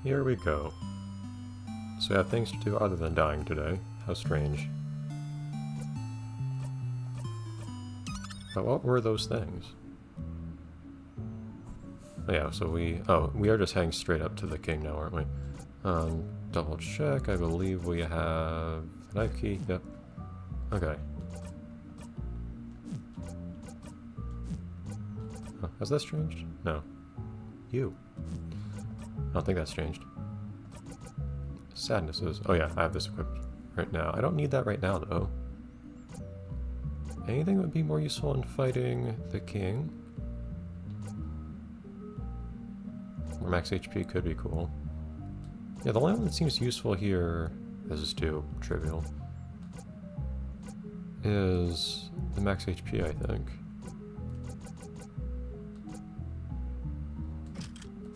Here we go. So I have things to do other than dying today. How strange. But what were those things? Oh, yeah, so we are just heading straight up to the king now, aren't we? Double check, I believe we have the knife key, yep. Okay. Oh, has that changed? No. You. I don't think that's changed. Sadnesses. Oh yeah, I have this equipped right now. I don't need that right now, though. Anything that would be more useful in fighting the king? Or max HP could be cool. Yeah, the only one that seems useful here, this is too trivial, is the max HP, I think.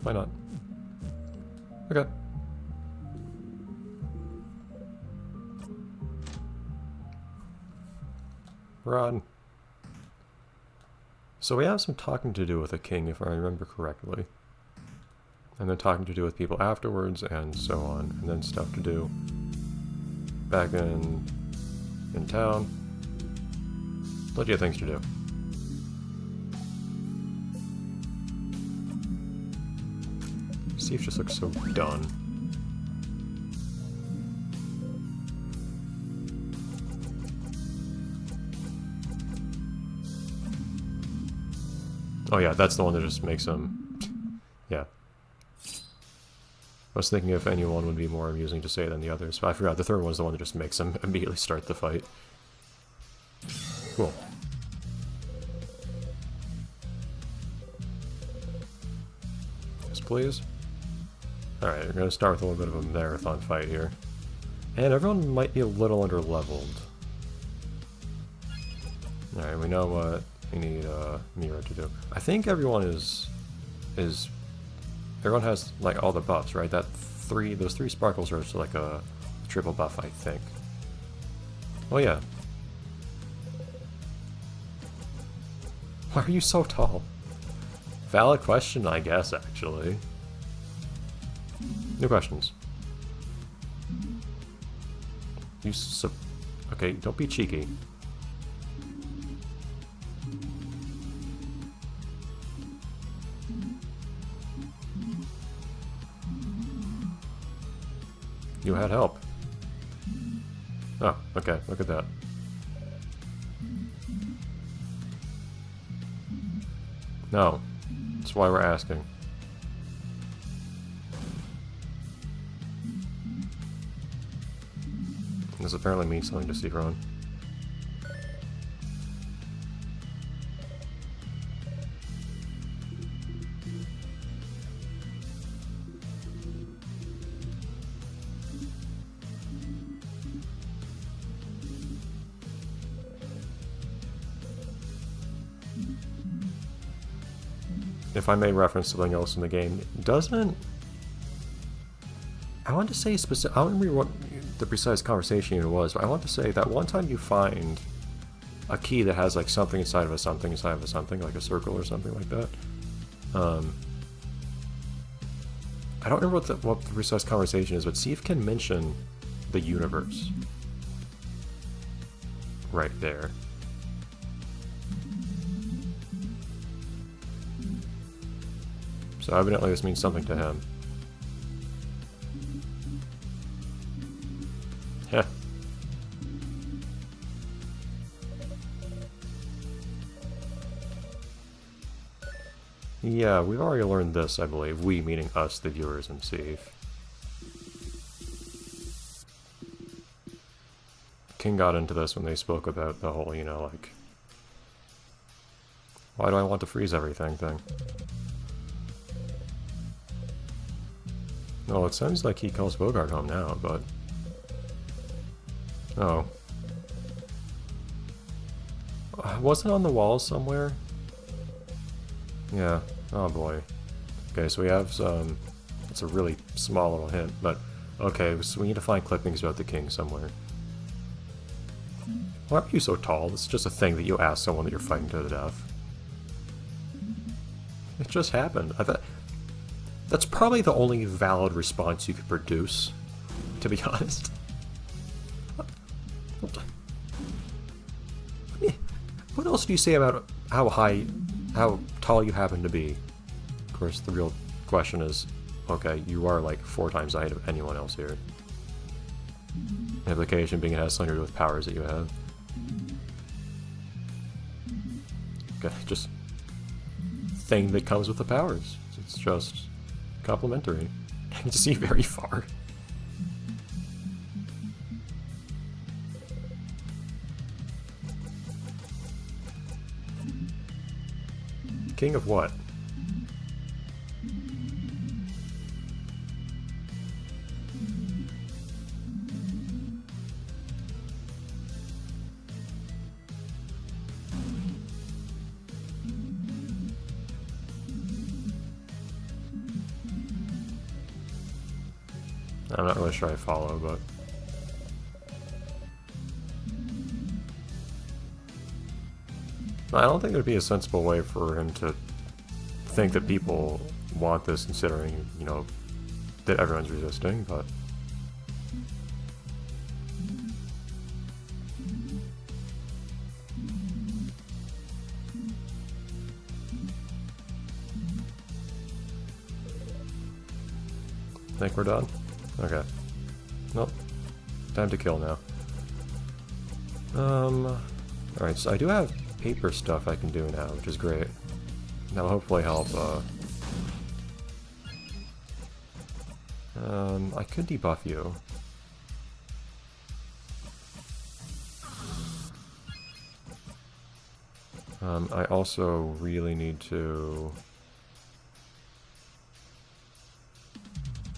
Why not? Okay. Run. So we have some talking to do with the king, if I remember correctly. And then talking to do with people afterwards, and so on. And then stuff to do back in town. Plenty of things to do. Steve just looks so done. Oh yeah, that's the one that just makes him... Yeah. I was thinking if anyone would be more amusing to say than the others, but I forgot the third one's the one that just makes him immediately start the fight. Cool. Yes, please. Alright, we're going to start with a little bit of a marathon fight here. And everyone might be a little under-leveled. Alright, we know what we need Mira to do. I think everyone is... Everyone has, like, all the buffs, right? Those three sparkles are just like a triple buff, I think. Oh, yeah. Why are you so tall? Valid question, I guess, actually. New questions. Okay, don't be cheeky. You had help. Oh, okay, look at that. No, that's why we're asking. This apparently means something to Severon. If I may reference something else in the game, doesn't... I want to say specific... I don't remember what the precise conversation even was, but I want to say that one time you find a key that has like something inside of a something inside of a something, like a circle or something like that. I don't remember what the precise conversation is, but see if it can mention the universe. Right there. So evidently this means something to him. Heh. Yeah, we've already learned this, I believe. We, meaning us, the viewers, and Steve. King got into this when they spoke about the whole, you know, like... Why do I want to freeze everything thing? Oh, it sounds like he calls Bogart home now, but... Oh. Wasn't it on the wall somewhere? Yeah. Oh boy. Okay, so we have some... It's a really small little hint, but... Okay, so we need to find clippings about the king somewhere. Why are you so tall? It's just a thing that you ask someone that you're fighting to the death. It just happened. I thought... That's probably the only valid response you could produce, to be honest. What else do you say about how tall you happen to be? Of course, the real question is, okay, you are like 4 times the height of anyone else here. Implication being it has something to do with powers that you have. Okay, just thing that comes with the powers. It's just complementary. I can see very far. King of what? I'm not really sure I follow, but... I don't think it would be a sensible way for him to think that people want this, considering, you know, that everyone's resisting, but... Think we're done? Okay. Nope. Time to kill now. Alright, so I do have paper stuff I can do now, which is great. That'll hopefully help, I could debuff you. I also really need to...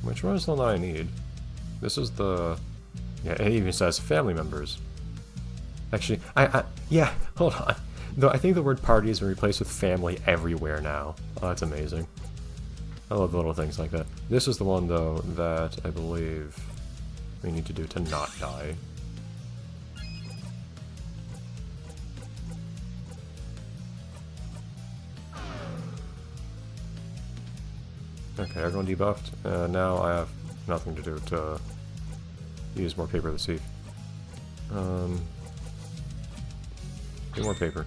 Which one is the one that I need? This is the... Yeah, it even says family members. Actually, yeah, hold on. Though I think the word party has been replaced with family everywhere now. Oh, that's amazing. I love little things like that. This is the one, though, that I believe we need to do to not die. Okay, everyone debuffed. Now I have nothing to do to use more paper to see. Get more paper.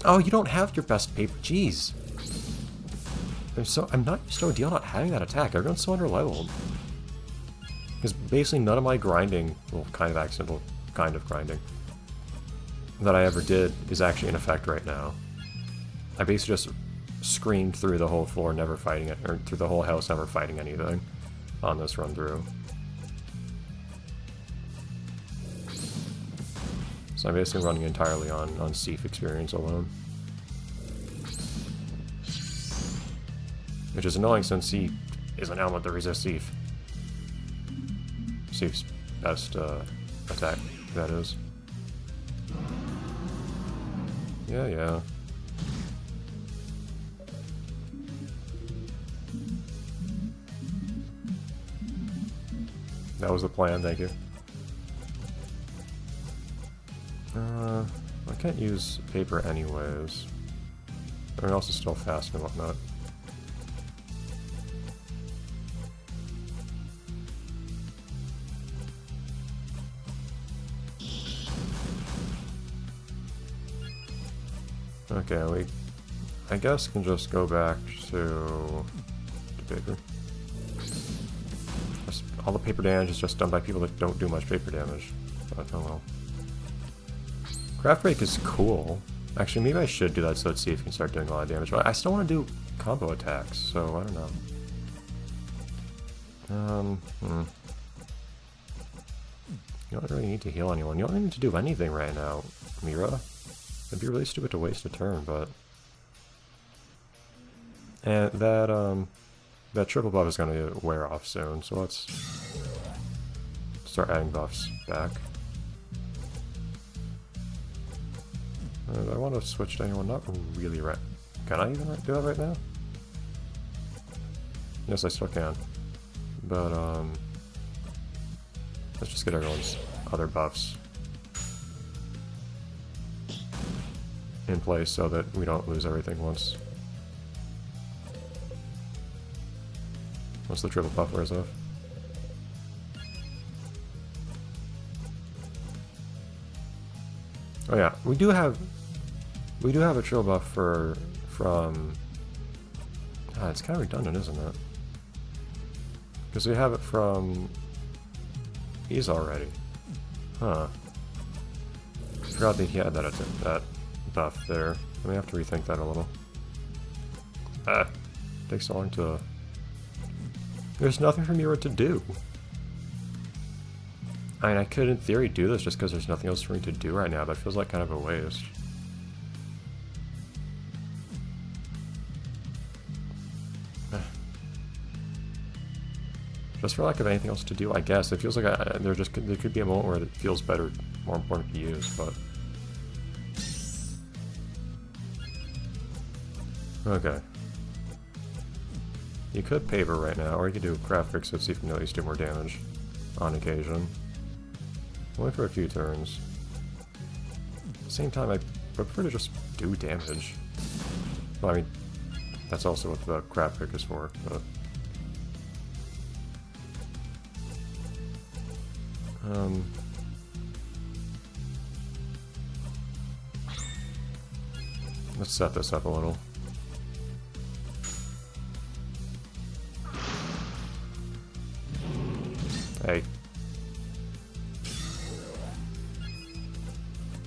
Oh, you don't have your best paper. Jeez. I'm not used to a deal not having that attack. Everyone's so underleveled. Because basically none of my grinding, well, kind of accidental kind of grinding, that I ever did is actually in effect right now. I basically just screamed through the whole floor, never fighting it, or through the whole house, never fighting anything on this run through. So I'm basically running entirely on Seif experience alone. Which is annoying since Seif is an element that resists Seif. Seif's best attack, that is. Yeah. That was the plan, thank you. I can't use paper anyways. Everyone else is still fast and whatnot. Okay, we, I guess, can just go back to paper. All the paper damage is just done by people that don't do much paper damage. But oh well. Craft Break is cool. Actually, maybe I should do that so let's see if we can start doing a lot of damage. But I still want to do combo attacks, so I don't know. You don't really need to heal anyone. You don't need to do anything right now, Mira. It'd be really stupid to waste a turn, but... And that triple buff is going to wear off soon, so let's start adding buffs back. Do I want to switch to anyone? Not really right. Can I even do that right now? Yes, I still can. But, let's just get everyone's other buffs in place so that we don't lose everything once Once the triple buff wears off. Oh yeah, we do have a triple buff from. Ah, it's kind of redundant, isn't it? Because we have it from these already. Huh. I forgot that he had that buff there. I may have to rethink that a little. Ah, takes so long to. There's nothing for Mira to do. I mean, I could in theory do this just because there's nothing else for me to do right now, but it feels like kind of a waste. Just for lack of anything else to do, I guess. It feels like there could be a moment where it feels better, more important to use, but... Okay. You could Paver right now, or you could do Craft Fix it, see if you can at least do more damage on occasion. Only for a few turns. At the same time, I prefer to just do damage. Well, I mean, that's also what the Craft Pick is for, but... Let's set this up a little. Hey.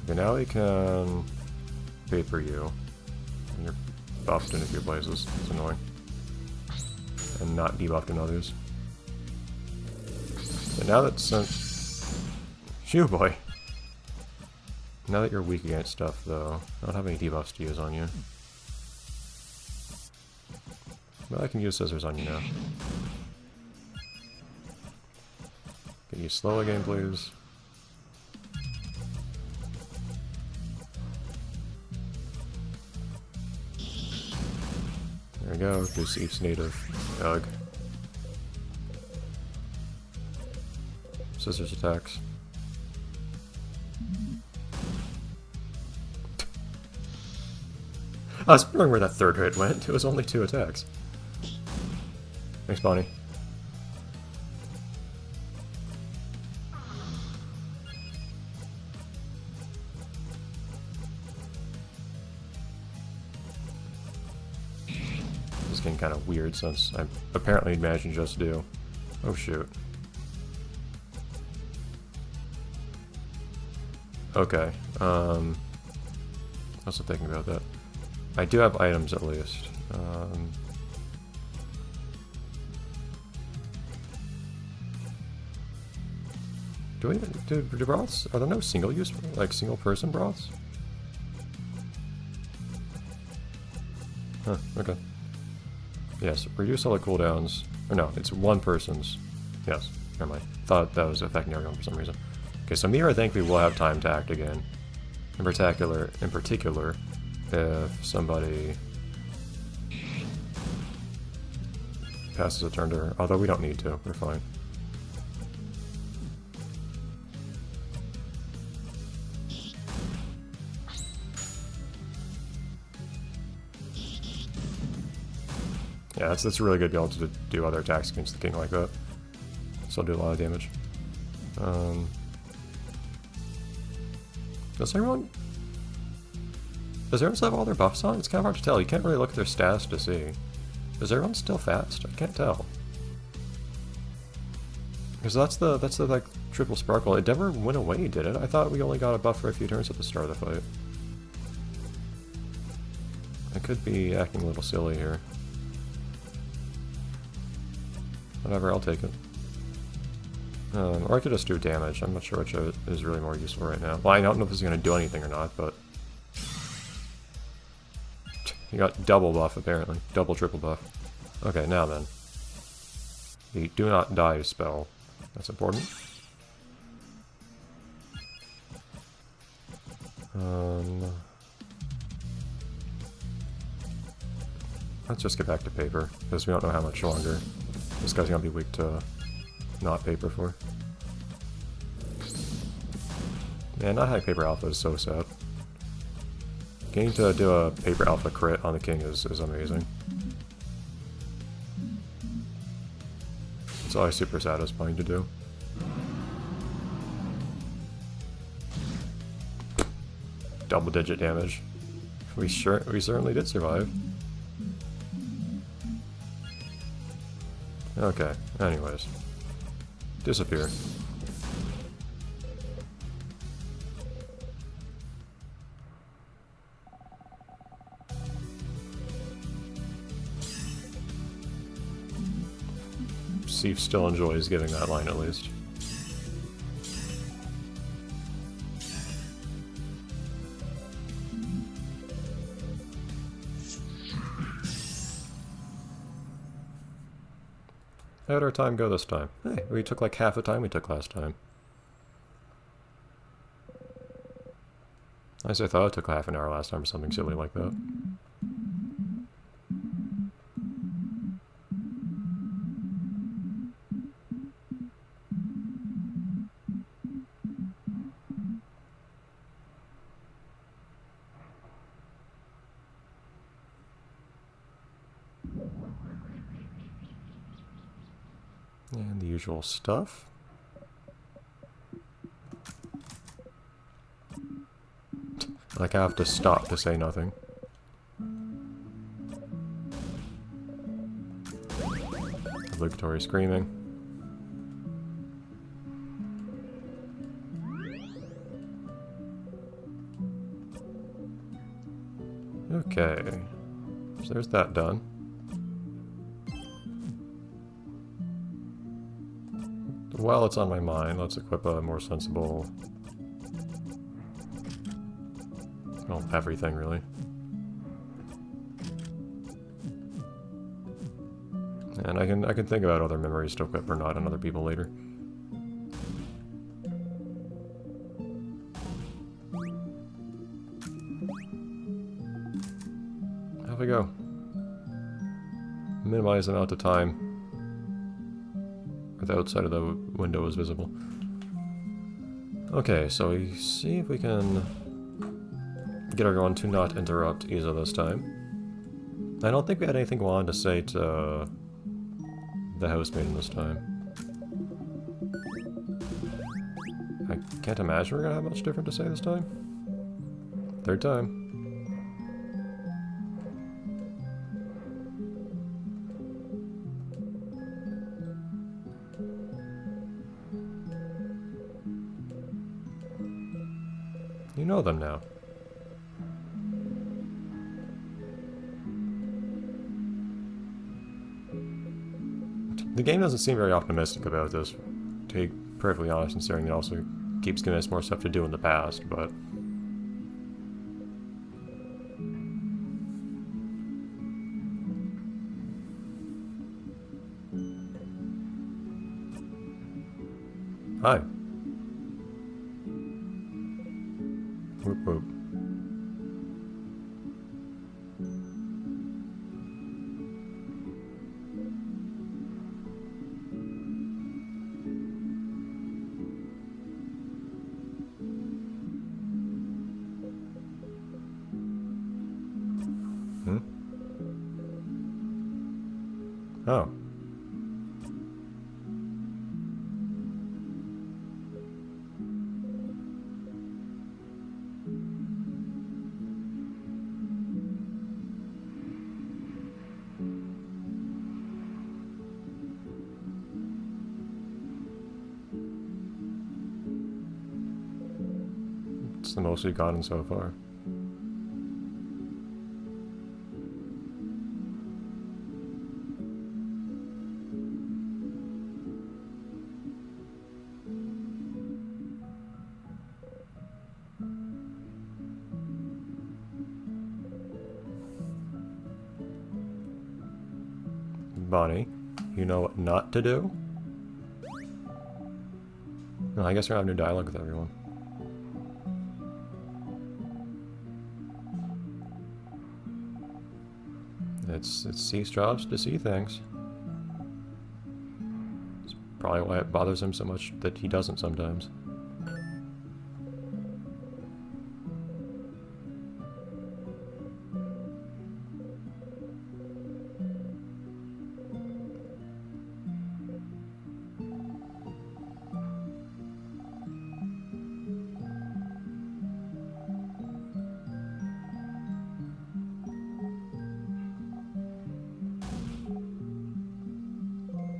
Okay, now we can paper you. And you're buffed in a few places. It's annoying. And not debuffed in others. So now that since... Shoo boy! Now that you're weak against stuff, though, I don't have any debuffs to use on you. But I can use scissors on you now. Can you slow again, please? There we go, do each native. Ugh. Scissors attacks. I was wondering where that third hit went. It was only 2 attacks. Thanks, Bonnie. This is getting kind of weird since I apparently imagine just do. Oh shoot. Okay. Also thinking about that. I do have items at least. Do broths? Are there no single use, like single person broths? Huh, okay. Yes, reduce all the cooldowns. Or no, it's one person's. Yes, never mind. Thought that was affecting everyone for some reason. Okay, so Mira, I think we will have time to act again. In particular, if somebody passes a turn to her. Although we don't need to, we're fine. Yeah, that's really good to be able to do other attacks against the king like that. So I'll do a lot of damage. Does everyone still have all their buffs on? It's kind of hard to tell. You can't really look at their stats to see. Is everyone still fast? I can't tell. Because that's the like triple sparkle. It never went away, did it? I thought we only got a buff for a few turns at the start of the fight. I could be acting a little silly here. Whatever, I'll take it. Or I could just do damage. I'm not sure which is really more useful right now. Well, I don't know if this is going to do anything or not, but... You got double buff, apparently. Double, triple buff. Okay, now then. The Do Not Die spell. That's important. Let's just get back to paper, because we don't know how much longer this guy's going to be weak to not paper for. Man, not having paper alpha is so sad. Getting to do a paper alpha crit on the king is amazing. It's always super satisfying to do. Double-digit damage. We certainly did survive. Okay, anyways. Disappear. Sif still enjoys giving that line at least. How'd our time go this time? Hey, we took like half the time we took last time. I thought it took half an hour last time or something silly like that. And the usual stuff. Like I have to stop to say nothing. Obligatory screaming. Okay. So there's that done. While it's on my mind, let's equip a more sensible... well, everything, really. And I can think about other memories to equip or not on other people later. Have we go. Minimize the amount of time the outside of the window is visible. Okay, so we see if we can get everyone to not interrupt Isa this time. I don't think we had anything we wanted to say to the housemaiden this time. I can't imagine we're gonna have much different to say this time. Third time. You know them now. The game doesn't seem very optimistic about this, to be perfectly honest, considering it also keeps giving us more stuff to do in the past, but... Hi. Whoop whoop. Hmm? Oh. It's the most we've gotten so far. Bonnie, you know what not to do? No, I guess we're having a dialogue with everyone. It's Sif's job to see things. It's probably why it bothers him so much that he doesn't sometimes.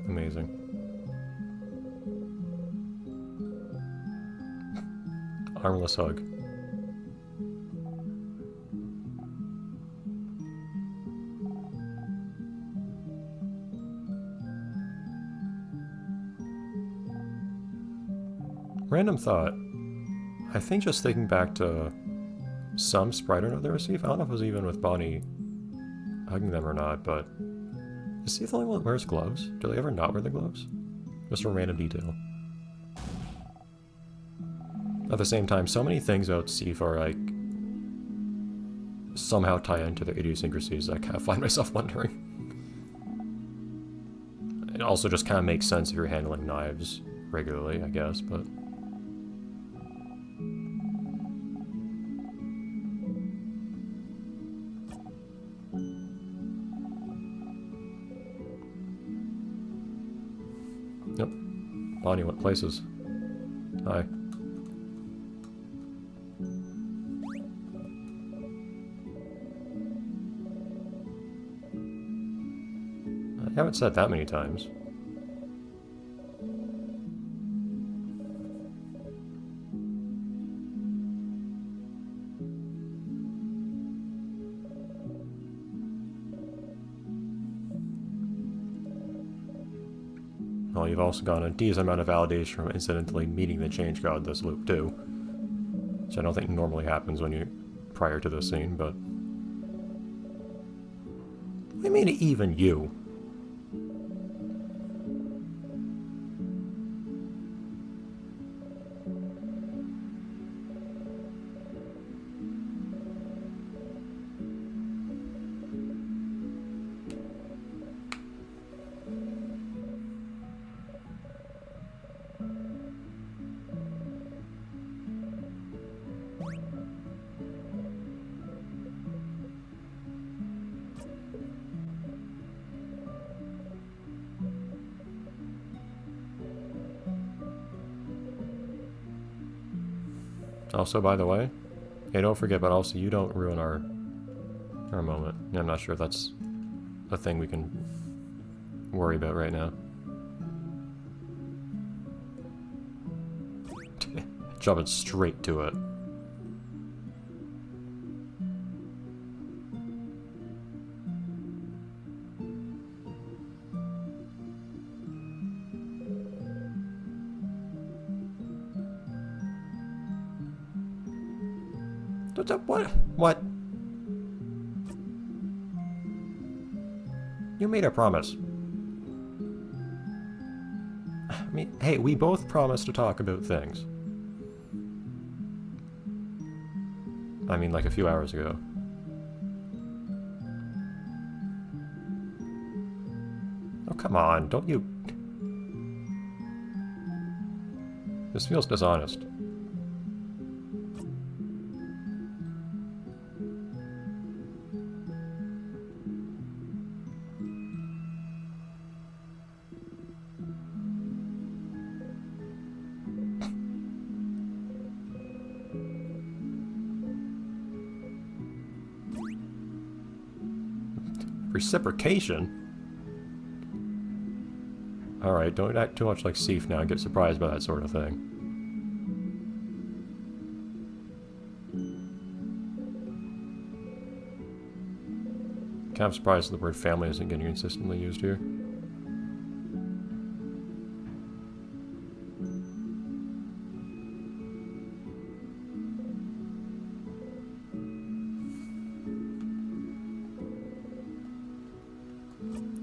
Amazing. Armless hug. Random thought. I think just thinking back to some sprite note they receive, I don't know if it was even with Bonnie hugging them or not, but is he the only one that wears gloves? Do they ever not wear the gloves? Just a random detail. At the same time, so many things about Sif are like somehow tie into their idiosyncrasies. I kind of find myself wondering. It also just kind of makes sense if you're handling knives regularly, I guess, but... Yep. Bonnie went places. Hi. I haven't said that many times. Well, you've also gotten a decent amount of validation from incidentally meeting the change god this loop too. Which I don't think normally happens when you prior to this scene, but... What do you mean even you? Also, by the way, hey, don't forget, but also you don't ruin our moment. I'm not sure if that's a thing we can worry about right now. Jumping straight to it. What? What? You made a promise. I mean, hey, we both promised to talk about things. I mean, like a few hours ago. Oh, come on, don't you... This feels dishonest. Reciprocation? Alright, don't act too much like Sif now and get surprised by that sort of thing. Kind of surprised that the word family isn't getting consistently used here.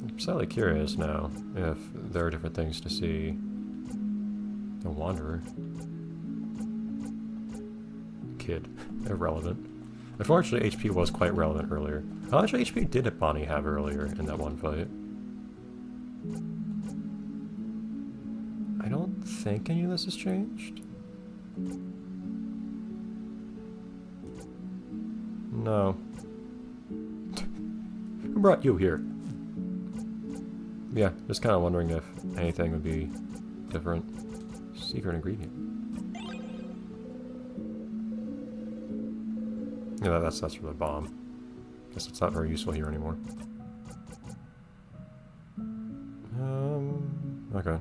I'm slightly curious now if there are different things to see. The Wanderer. Kid. Irrelevant. Unfortunately, HP was quite relevant earlier. How much HP did Bonnie have earlier in that one fight? I don't think any of this has changed. No. Who brought you here? Yeah, just kind of wondering if anything would be different. Secret ingredient. Yeah, that's for the bomb. Guess it's not very useful here anymore. Okay.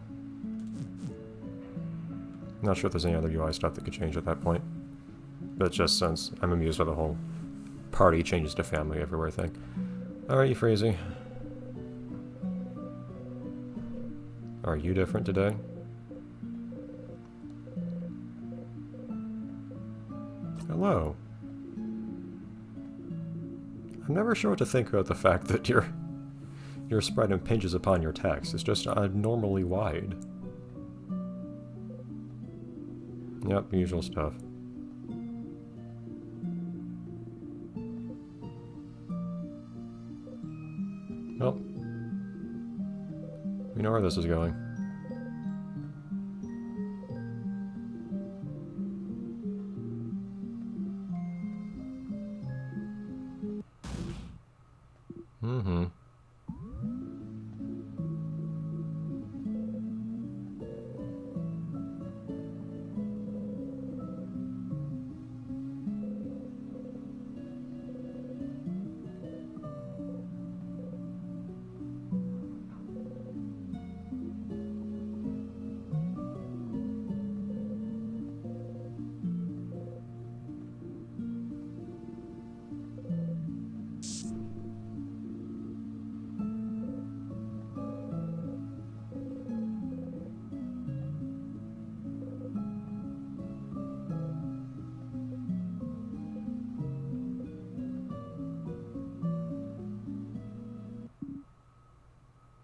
Not sure if there's any other UI stuff that could change at that point. But just since I'm amused by the whole party changes to family everywhere thing. Alright, you Freezy. Are you different today? Hello. I'm never sure what to think about the fact that your sprite impinges upon your text. It's just abnormally wide. Yep, usual stuff. Well, we know where this is going. Mm-hmm.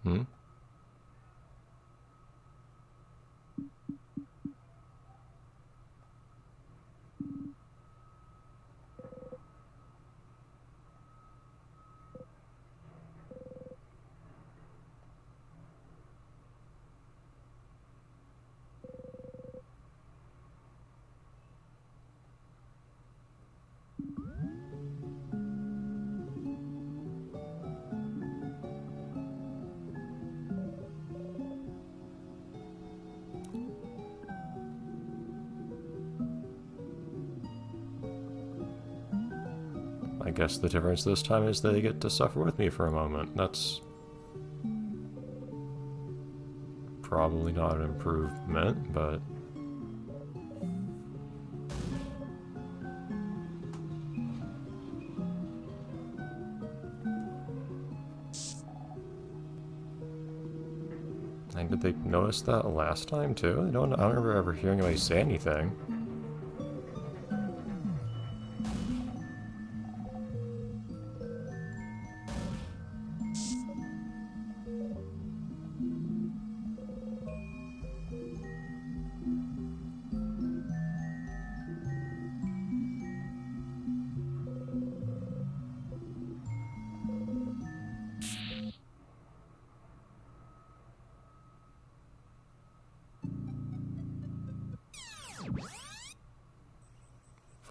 Hmm? I guess the difference this time is they get to suffer with me for a moment. That's probably not an improvement, but... And did they notice that last time too? I don't remember ever hearing anybody say anything.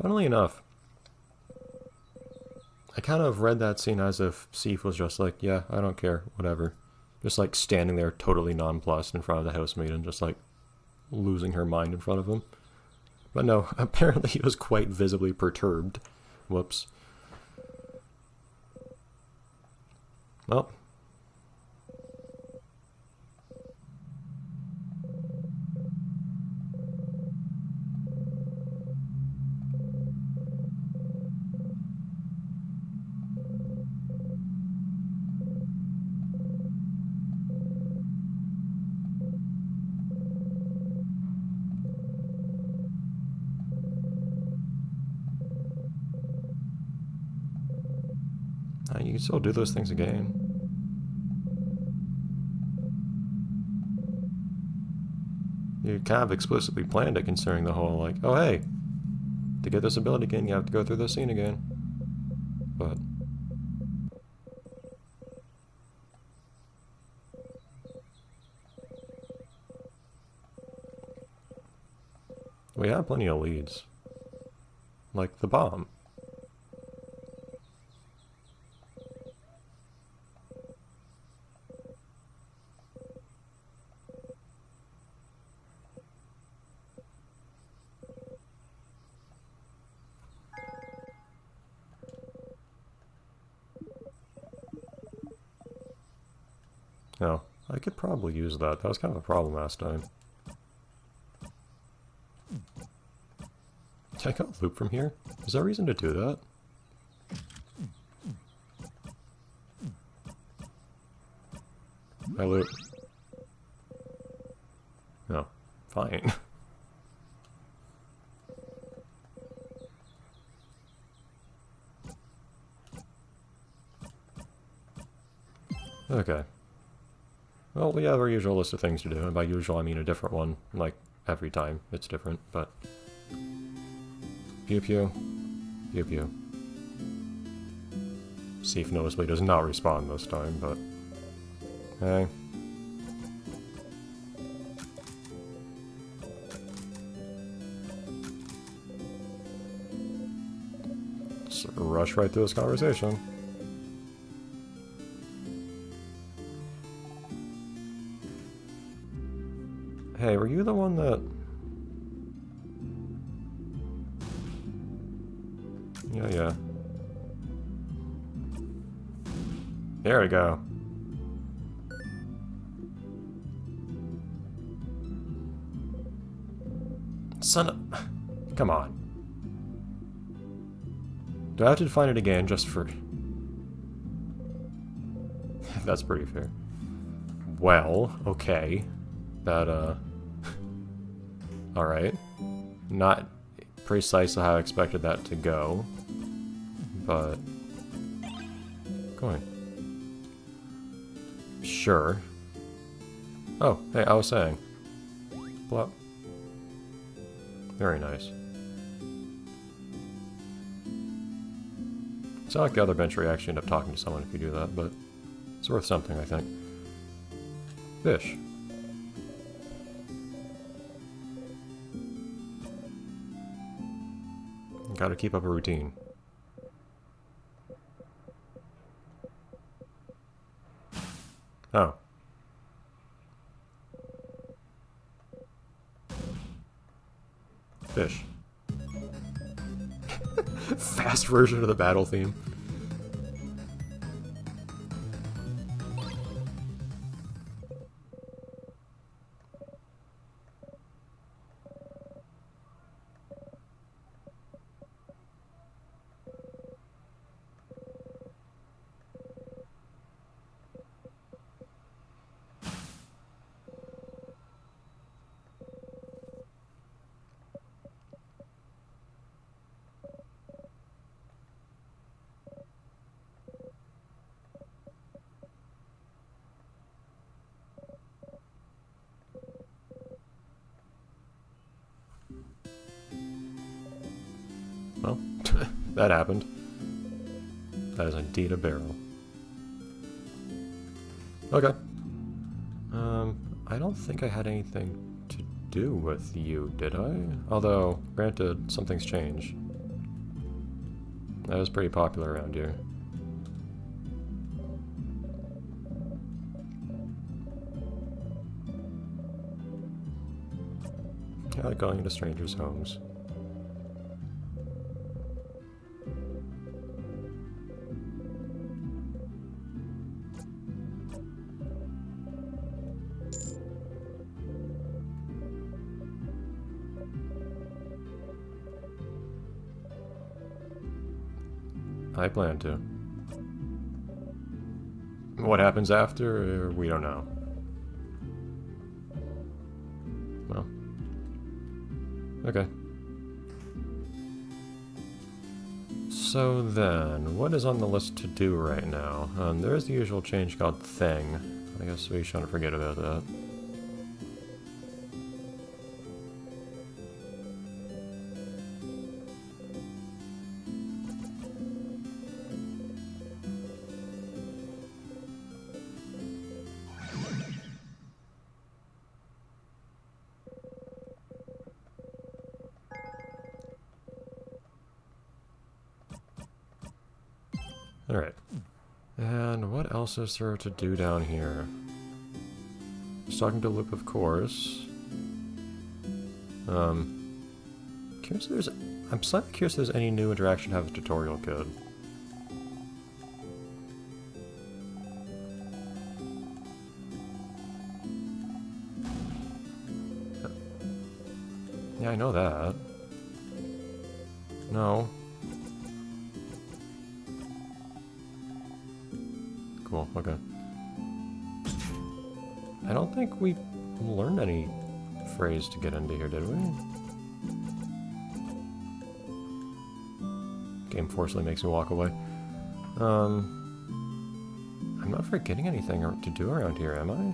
Funnily enough, I kind of read that scene as if Sif was just like, yeah, I don't care, whatever. Just like standing there totally nonplussed in front of the housemaid and just like losing her mind in front of him. But no, apparently he was quite visibly perturbed. Whoops. Well. You can still do those things again. You kind of explicitly planned it, considering the whole, like, oh hey, to get this ability again, you have to go through this scene again. But... we have plenty of leads. Like the bomb. Oh, I could probably use that. That was kind of a problem last time. Can I go loop from here? Is there a reason to do that? I loop. No. Fine. Okay. Well, we have our usual list of things to do, and by usual I mean a different one. Like, every time it's different, but... Pew pew. Pew pew. Seif noticeably does not respond this time, but... Hey. Let's rush right through this conversation. Hey, were you the one that... Yeah. There we go. Son of... Come on. Do I have to find it again just for... That's pretty fair. Well, okay. That, Alright. Not precisely how I expected that to go. But... Going. Sure. Oh, hey, I was saying. Blop. Very nice. It's not like the other bench where you actually end up talking to someone if you do that, but it's worth something, I think. Fish. Gotta keep up a routine. Oh. Fish. Fast version of the battle theme. Well, that happened. That is indeed a barrel. Okay. I don't think I had anything to do with you, did I? Although, granted, something's changed. That was pretty popular around here. I like going into strangers' homes. I plan to. What happens after, we don't know. Well. Okay. So then, what is on the list to do right now? There's the usual change called Thing. I guess we shouldn't forget about that. Alright. And what else is there to do down here? Just talking to Loop, of course. Curious if there's... I'm slightly curious if there's any new interaction to have with Tutorial Code. Yeah, I know that. No. Cool, okay. I don't think we learned any phrase to get into here, did we? Game forcefully makes me walk away. I'm not forgetting anything to do around here, am I?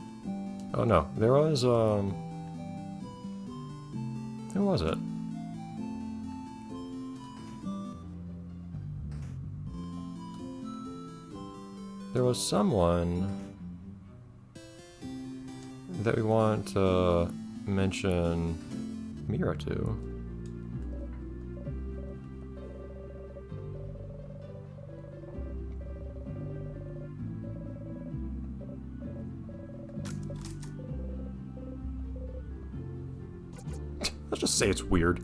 Oh no, there was, who was it? There was someone that we want to mention Mira to. Let's just say it's weird.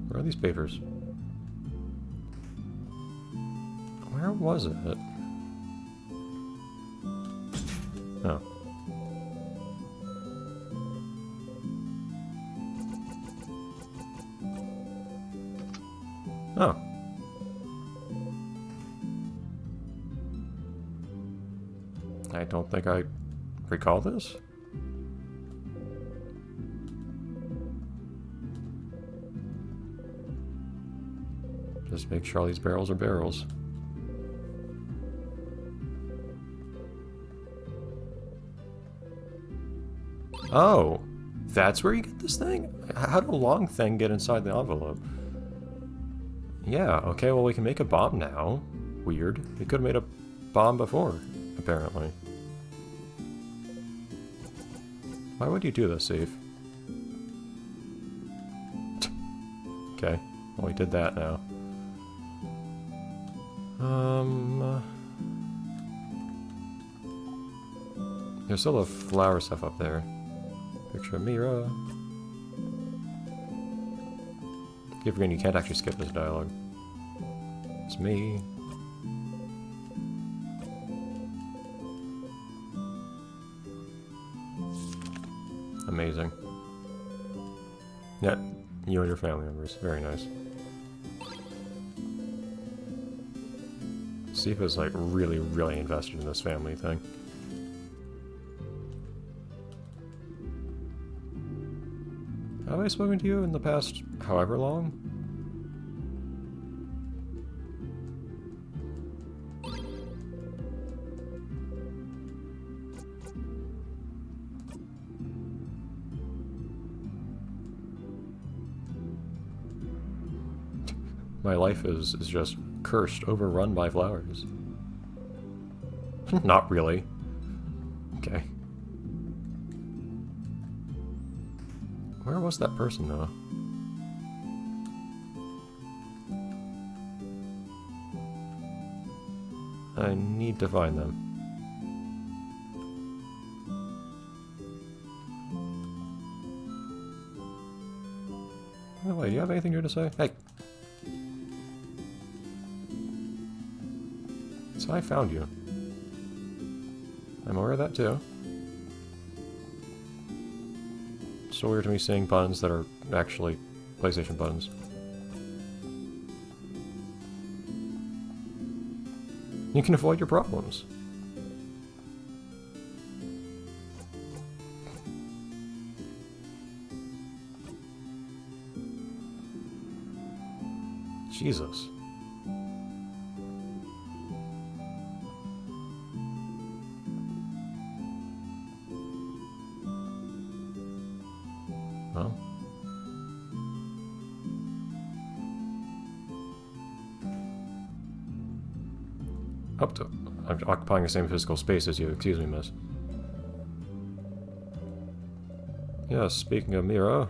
Where are these papers? Where was it? Oh. Oh. I don't think I recall this. Just make sure all these barrels are barrels. Oh, that's where you get this thing? How did a long thing get inside the envelope? Yeah, okay, well we can make a bomb now. Weird. We could have made a bomb before, apparently. Why would you do this, Eve? Okay, well we did that now. There's still the flower stuff up there. Picture of Mira. Keep forgetting you can't actually skip this dialogue. It's me. Amazing. Yeah, you and your family members. Very nice. Sifa's like really, really invested in this family thing. Have I spoken to you in the past however long? My life is just cursed, overrun by flowers. Not really. Okay. Where was that person, though? I need to find them. Oh, wait, do you have anything new to say? Hey! So I found you. I'm aware of that, too. So weird to me seeing buttons that are actually PlayStation buttons. You can avoid your problems. Jesus. Well. Up to... I'm occupying the same physical space as you. Excuse me, miss. Yes, speaking of Mira...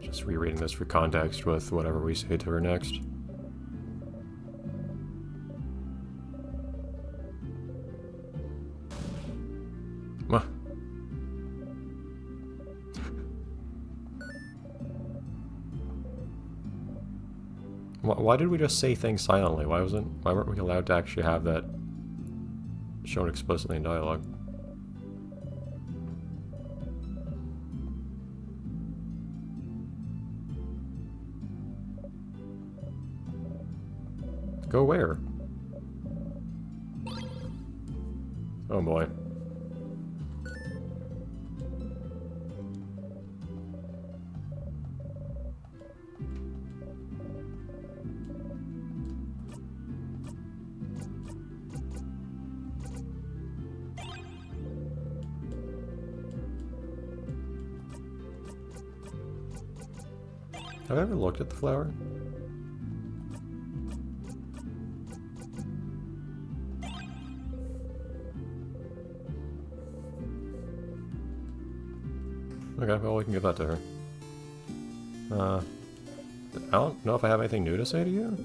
Just rereading this for context with whatever we say to her next. Why did we just say things silently? Why weren't we allowed to actually have that shown explicitly in dialogue? Go where? Oh boy. Have I ever looked at the flower? Okay, well we can give that to her. I don't know if I have anything new to say to you.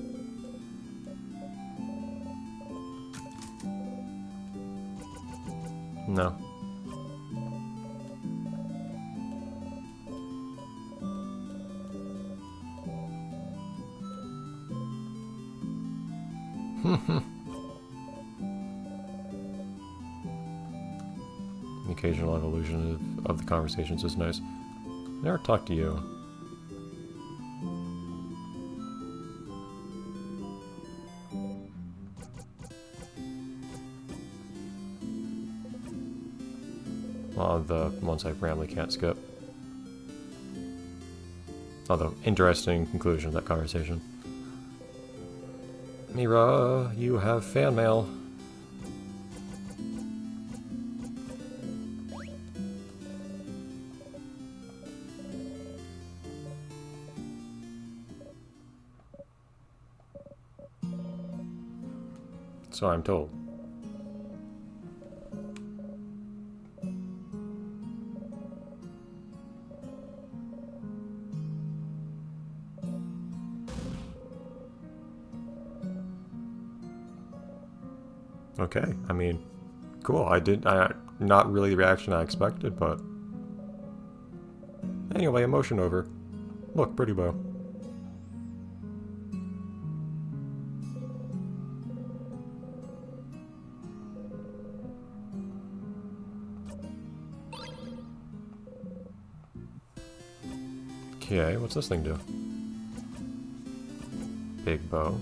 No. The occasional evolution of the conversations is nice. Never talk to you. Well, the ones I randomly can't skip. Although, interesting conclusion of that conversation. Mira, you have fan mail. So I'm told. Okay, I mean, cool. Not really the reaction I expected, but anyway, emotion over. Look, pretty bow. Okay, what's this thing do? Big bow.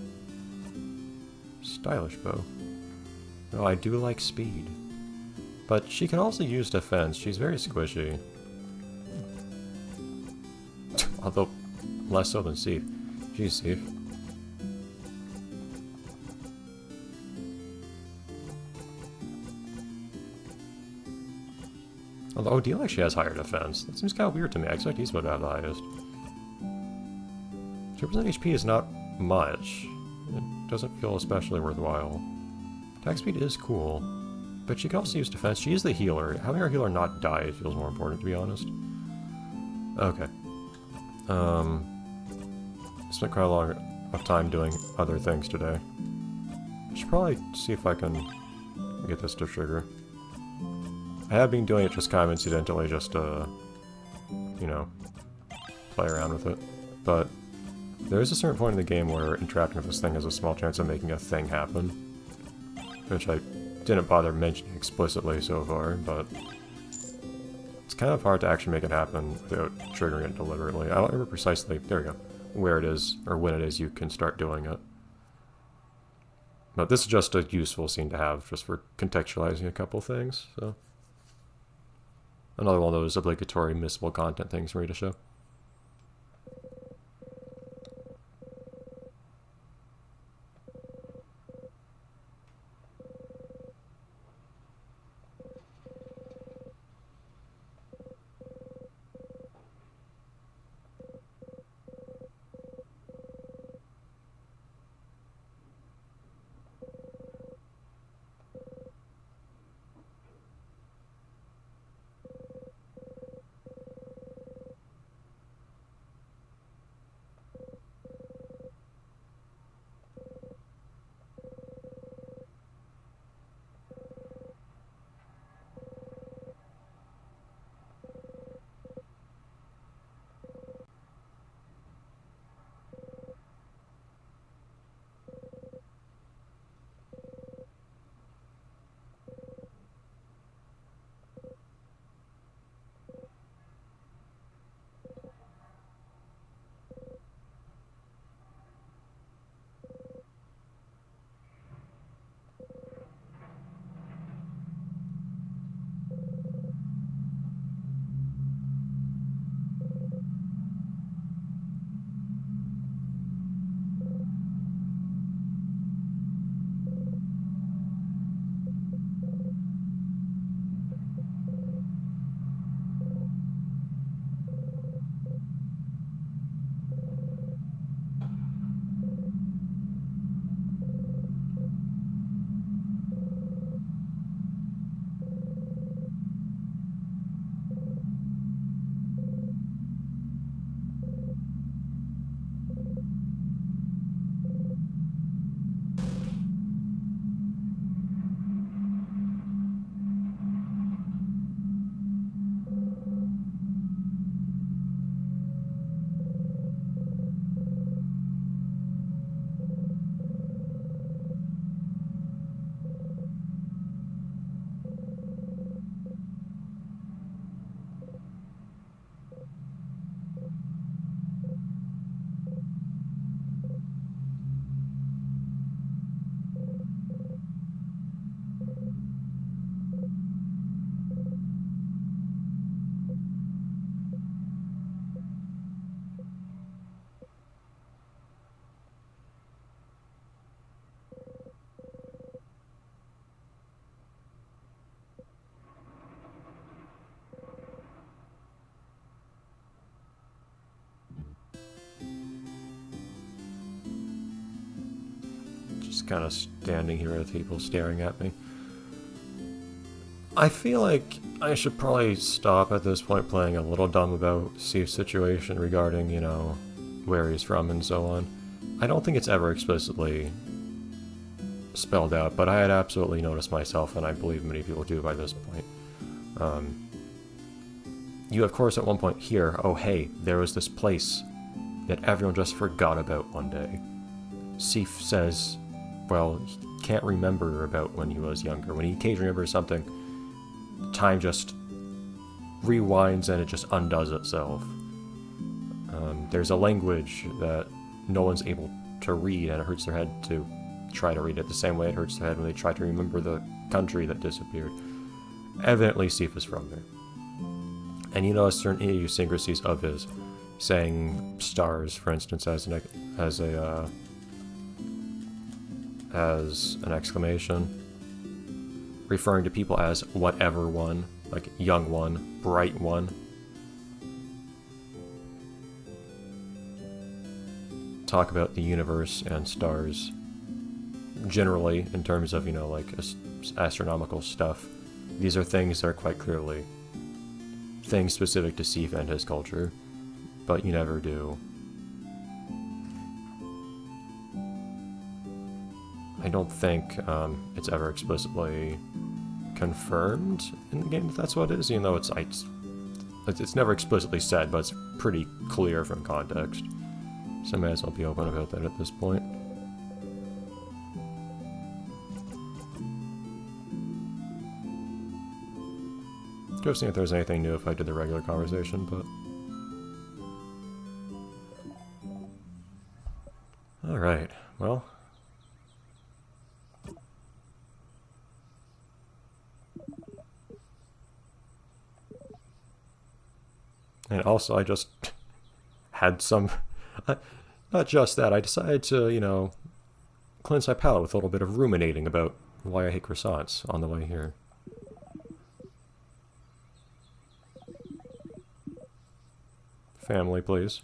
Stylish bow. Oh, I do like speed. But she can also use defense. She's very squishy. Although, less so than Sif. Jeez, Sif. Although Odile actually has higher defense. That seems kind of weird to me. I expect he's about to have the highest. 2% HP is not much. It doesn't feel especially worthwhile. Attack speed is cool, but she can also use defense. She is the healer. Having our healer not die feels more important, to be honest. Okay. Spent quite a lot of time doing other things today. I should probably see if I can get this to trigger. I have been doing it just kind of incidentally, just to, you know, play around with it. But there is a certain point in the game where interacting with this thing has a small chance of making a thing happen. Which I didn't bother mentioning explicitly so far, but it's kind of hard to actually make it happen without triggering it deliberately. I don't remember precisely, there we go, where it is, or when it is you can start doing it. But this is just a useful scene to have, just for contextualizing a couple things, so. Another one of those obligatory missable content things for me to show. Just kind of standing here with people staring at me. I feel like I should probably stop at this point playing a little dumb about Sif's situation regarding, you know, where he's from and so on. I don't think it's ever explicitly spelled out, but I had absolutely noticed myself, and I believe many people do by this point. You, of course, at one point hear, oh hey, there was this place that everyone just forgot about one day. Sif says, well, he can't remember about when he was younger. When he occasionally remembers something, time just rewinds and it just undoes itself. There's a language that no one's able to read, and it hurts their head to try to read it the same way it hurts their head when they try to remember the country that disappeared. Evidently, Sif is from there. And you know certain idiosyncrasies of his, saying stars, for instance, as an exclamation, referring to people as whatever one, like young one, bright one. Talk about the universe and stars generally in terms of, you know, like astronomical stuff. These are things that are quite clearly things specific to Sif and his culture, but you never do. I don't think it's ever explicitly confirmed in the game that that's what it is, even though it's never explicitly said, but it's pretty clear from context. So I may as well be open about that at this point. Could have seen if there's anything new if I did the regular conversation, but... Alright, well... And also I just had some... Not just that, I decided to, you know, cleanse my palate with a little bit of ruminating about why I hate croissants on the way here. Family, please.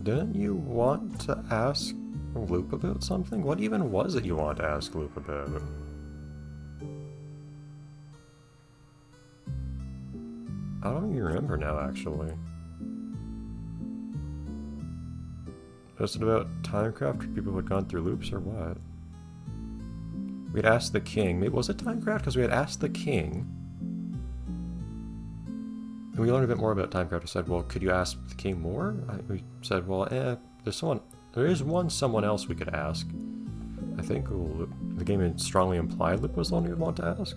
Didn't you want to ask Loop about something? What even was it you wanted to ask Loop about? I don't even remember now, actually. Was it about Timecraft or people who had gone through loops or what? We'd asked the king. Maybe was it Timecraft? Because we had asked the king. And we learned a bit more about Timecraft. We said, well, could you ask the king more? We said, well, there is someone else we could ask. I think the game strongly implied Loop was the one we would want to ask.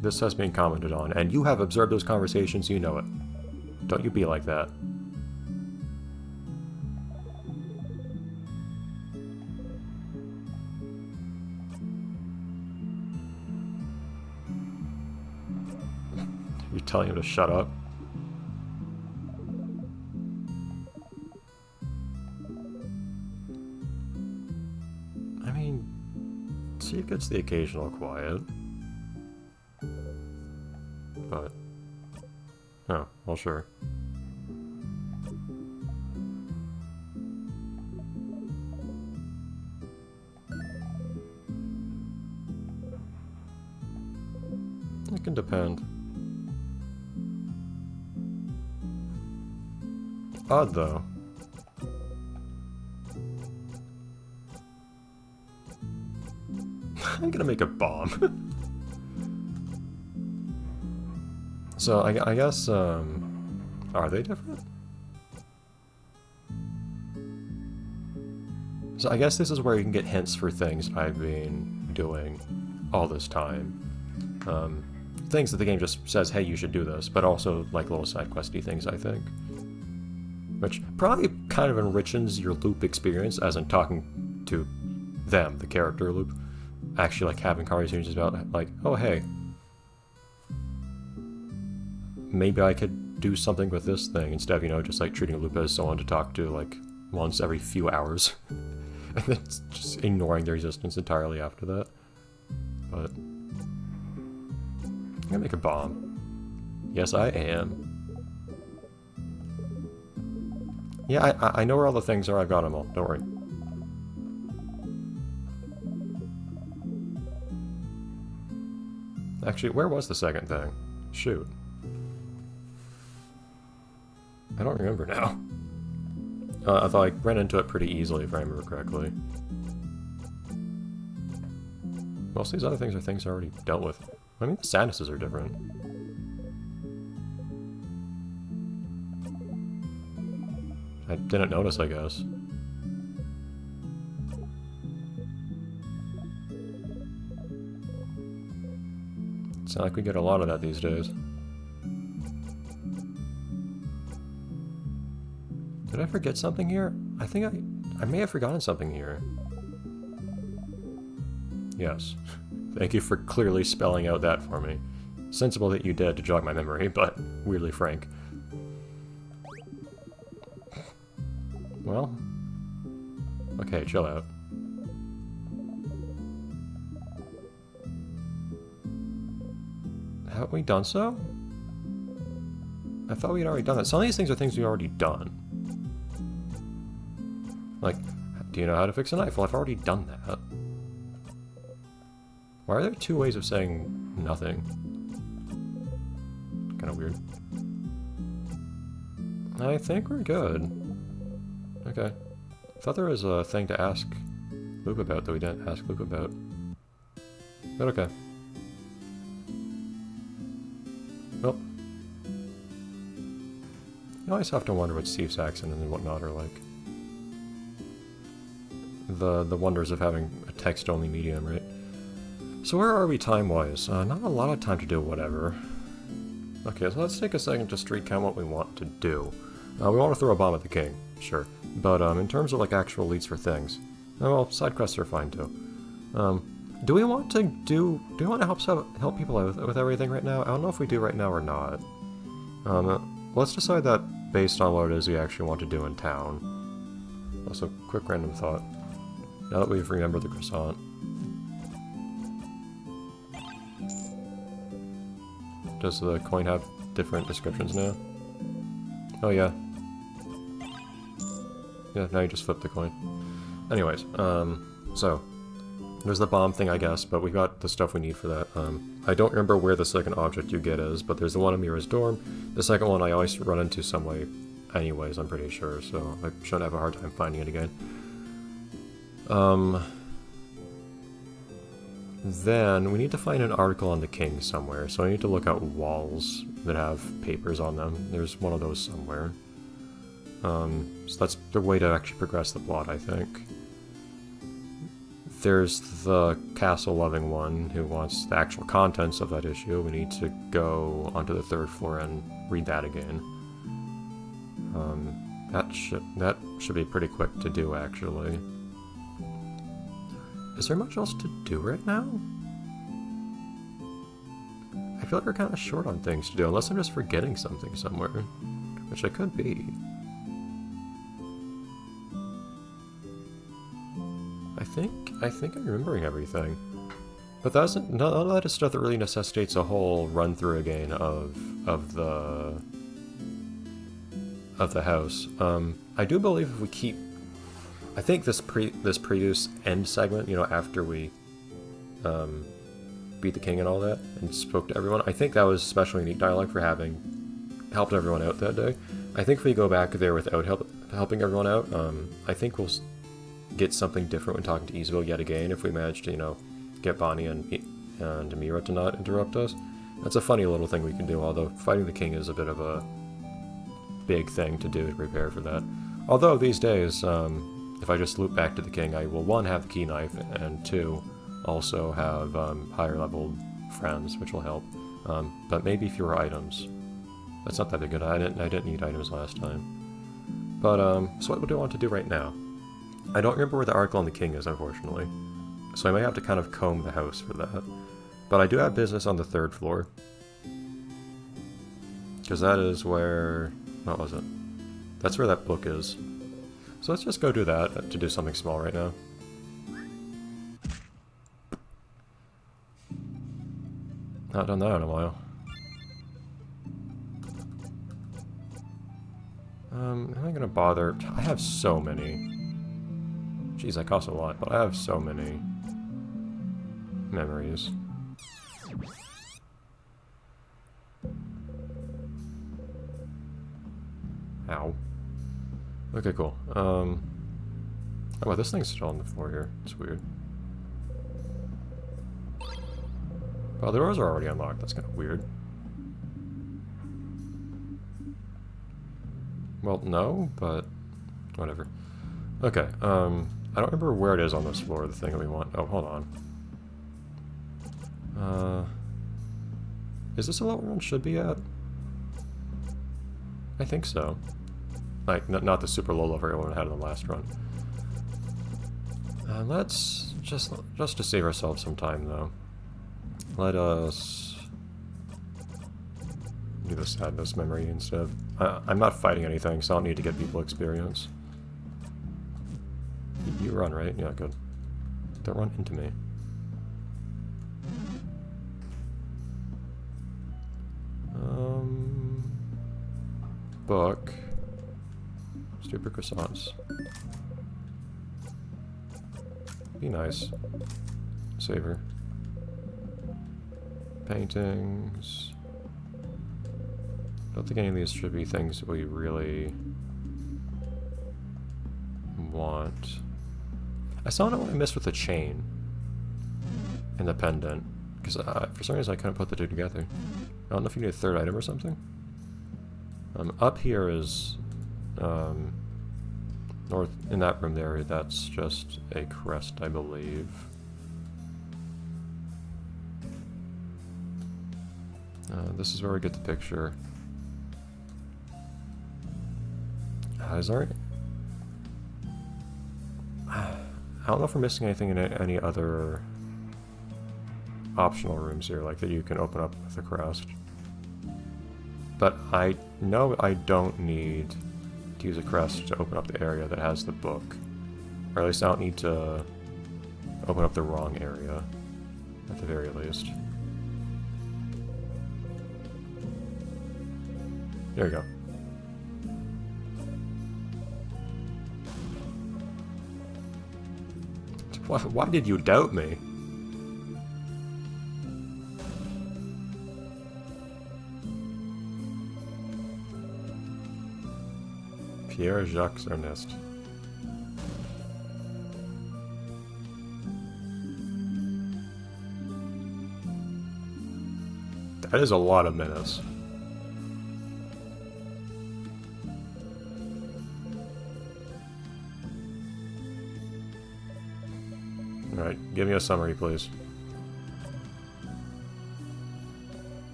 This has been commented on, and you have observed those conversations, you know it. Don't you be like that. You telling him to shut up? I mean, Sif gets the occasional quiet. But... oh, well, sure. It can depend. Odd, though. I'm gonna make a bomb. So, I guess, are they different? So I guess this is where you can get hints for things I've been doing all this time. Things that the game just says, hey, you should do this, but also, like, little side questy things, I think. Which probably kind of enriches your Loop experience, as in talking to them, the character Loop. Actually, like, having conversations about, like, oh, hey, maybe I could do something with this thing instead of, you know, just like treating Lupa as someone to talk to like once every few hours. And then just ignoring their existence entirely after that. But I'm gonna make a bomb. Yes, I am. Yeah, I know where all the things are. I've got them all. Don't worry. Actually, where was the second thing? Shoot. I don't remember now. I thought I ran into it pretty easily, if I remember correctly. Most of these other things are things I already dealt with. I mean, the Sanuses are different. I didn't notice, I guess. It's not like we get a lot of that these days. Did I forget something here? I think I may have forgotten something here. Yes. Thank you for clearly spelling out that for me. Sensible that you did to jog my memory, but weirdly frank. Well. Okay, chill out. Haven't we done so? I thought we'd already done that. Some of these things are things we've already done. Like, do you know how to fix a knife? Well, I've already done that. Why are there two ways of saying nothing? Kind of weird. I think we're good. Okay. I thought there was a thing to ask Luke about that we didn't ask Luke about. But okay. Well. You always have to wonder what Steve's accent and whatnot are like. The wonders of having a text-only medium, right? So where are we time-wise? Not a lot of time to do whatever. Okay, so let's take a second to street count what we want to do. We want to throw a bomb at the king, sure. But in terms of like actual leads for things, well, side quests are fine too. Do we want to help people out with everything right now? I don't know if we do right now or not. Let's decide that based on what it is we actually want to do in town. Also, quick random thought. Now that we've remembered the croissant. Does the coin have different descriptions now? Oh yeah. Yeah, now you just flip the coin. Anyways, so there's the bomb thing, I guess, but we got the stuff we need for that. I don't remember where the second object you get is, but there's the one in Mira's dorm. The second one I always run into some way anyways, I'm pretty sure, so I shouldn't have a hard time finding it again. Then we need to find an article on the king somewhere, so I need to look out walls that have papers on them. There's one of those somewhere. So that's the way to actually progress the plot, I think. There's the castle-loving one who wants the actual contents of that issue. We need to go onto the 3rd floor and read that again. That should be pretty quick to do, actually. Is there much else to do right now? I feel like we're kind of short on things to do, unless I'm just forgetting something somewhere. Which I could be. I think I'm remembering everything. But none of that is stuff that really necessitates a whole run-through again of the house. I do believe if we keep... I think this previous end segment, you know, after we beat the king and all that, and spoke to everyone, I think that was especially neat dialogue for having helped everyone out that day. I think if we go back there without helping everyone out, I think we'll get something different when talking to Isabelle yet again if we manage to, you know, get Bonnie and Mira to not interrupt us. That's a funny little thing we can do, although fighting the king is a bit of a big thing to do to prepare for that. Although these days, if I just loop back to the king, I will 1, have the key knife, and 2, also have higher level friends, which will help. But maybe fewer items. That's not that big. I didn't need items last time. But so what do I want to do right now? I don't remember where the article on the king is, unfortunately. So I might have to kind of comb the house for that. But I do have business on the 3rd floor. Because that is where... What was it? That's where that book is. So let's just go do that to do something small right now. Not done that in a while. Am I gonna bother? I have so many. Jeez, that costs a lot, but I have so many memories. Ow. Okay, cool. Oh, well, this thing's still on the floor here. It's weird. Well, the doors are already unlocked. That's kind of weird. Well, no, but whatever. Okay, I don't remember where it is on this floor, the thing that we want. Oh, hold on. Is this a level one should be at? I think so. Like, not the super low level one I had in the last run. Let's just to save ourselves some time, though. Let us do the sadness memory instead. I'm not fighting anything, so I don't need to get people experience. You run, right? Yeah, good. Don't run into me. Book. Stupid croissants. Be nice. Savor. Paintings. I don't think any of these should be things we really want. I still don't know what I missed with the chain and the pendant, because for some reason I couldn't put the two together. I don't know if you need a third item or something. Up here is north in that room there. That's just a crest, I believe. This is where we get the picture. Is there... I don't know if we're missing anything in any other optional rooms here, like that you can open up with a crest. But I know I don't need to use a crest to open up the area that has the book. Or at least I don't need to open up the wrong area, at the very least. There we go. Why did you doubt me? Pierre-Jacques Ernest. That is a lot of minutes. Alright, give me a summary, please.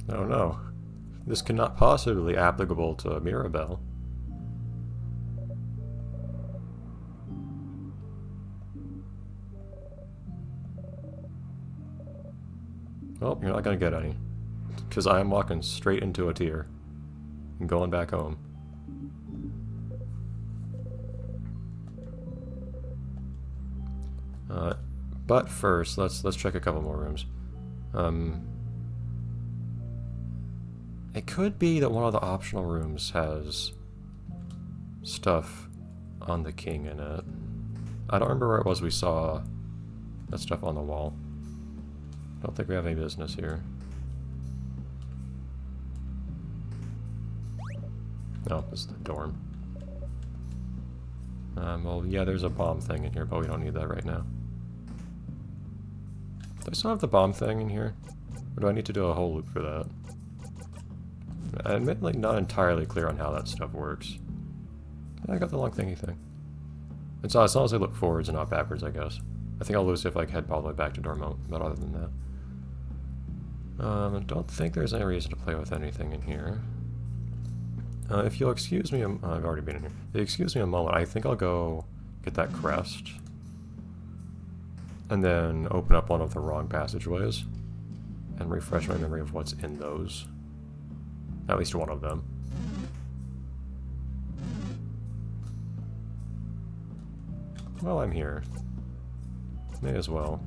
Oh no. This cannot possibly be applicable to Mirabelle. Well, you're not gonna get any. Because I am walking straight into a tear. And going back home. But first, let's check a couple more rooms. It could be that one of the optional rooms has stuff on the king in it. I don't remember where it was we saw that stuff on the wall. Don't think we have any business here. No, this is the dorm. Well, yeah, there's a bomb thing in here, but we don't need that right now. Do I still have the bomb thing in here? Or do I need to do a whole loop for that? I'm admittedly not entirely clear on how that stuff works. I got the long thingy thing. It's as long as I look forwards and not backwards, I guess. I think I'll lose it if I head all the way back to Dormont, but other than that. I don't think there's any reason to play with anything in here. If you'll excuse me, I've already been in here. If you excuse me a moment, I think I'll go get that crest. And then open up one of the wrong passageways. And refresh my memory of what's in those. At least one of them. Well, I'm here. May as well.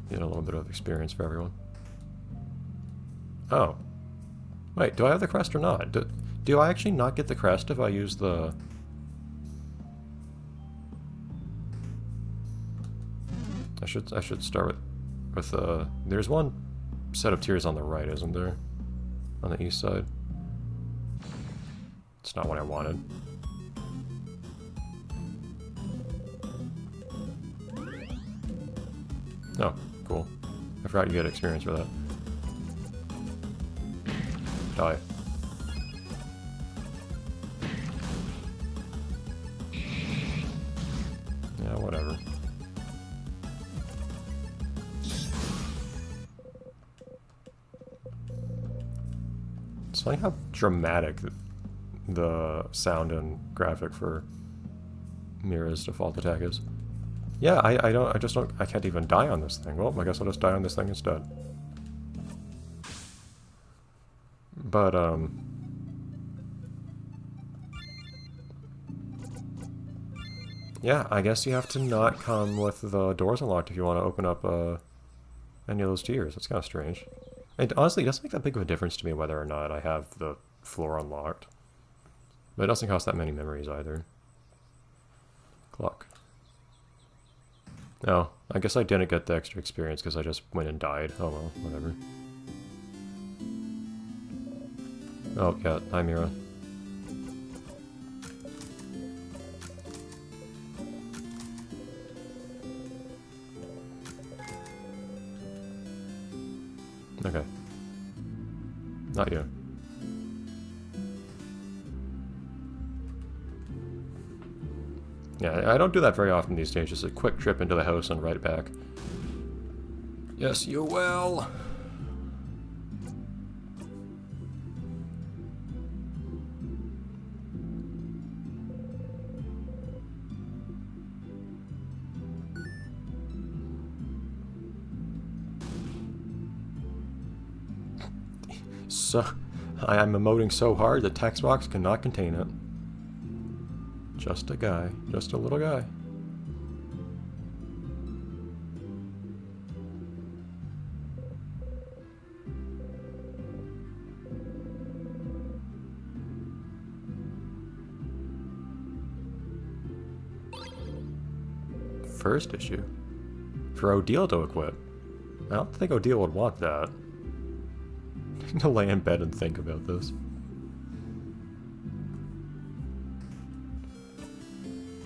Get a little bit of experience for everyone. Oh. Wait, do I have the crest or not? Do I actually not get the crest if I use the... I should start with there's one set of tiers on the right, isn't there? On the east side. It's not what I wanted. Oh, cool. I forgot you get experience for that. Die. Yeah, whatever. It's funny how dramatic the sound and graphic for Mira's default attack is. Yeah, I can't even die on this thing. Well, I guess I'll just die on this thing instead. But, yeah, I guess you have to not come with the doors unlocked if you want to open up, any of those tiers. That's kind of strange. And honestly, it doesn't make that big of a difference to me whether or not I have the floor unlocked. But it doesn't cost that many memories either. Clock. No, I guess I didn't get the extra experience because I just went and died. Oh well, whatever. Oh, yeah, hi Mira. Okay. Not you. Yeah, I don't do that very often these days, just a quick trip into the house and right back. Yes, you will! So, I am emoting so hard the text box cannot contain it. Just a guy. Just a little guy. First issue? For Odile to equip? I don't think Odile would want that. I need to lay in bed and think about this.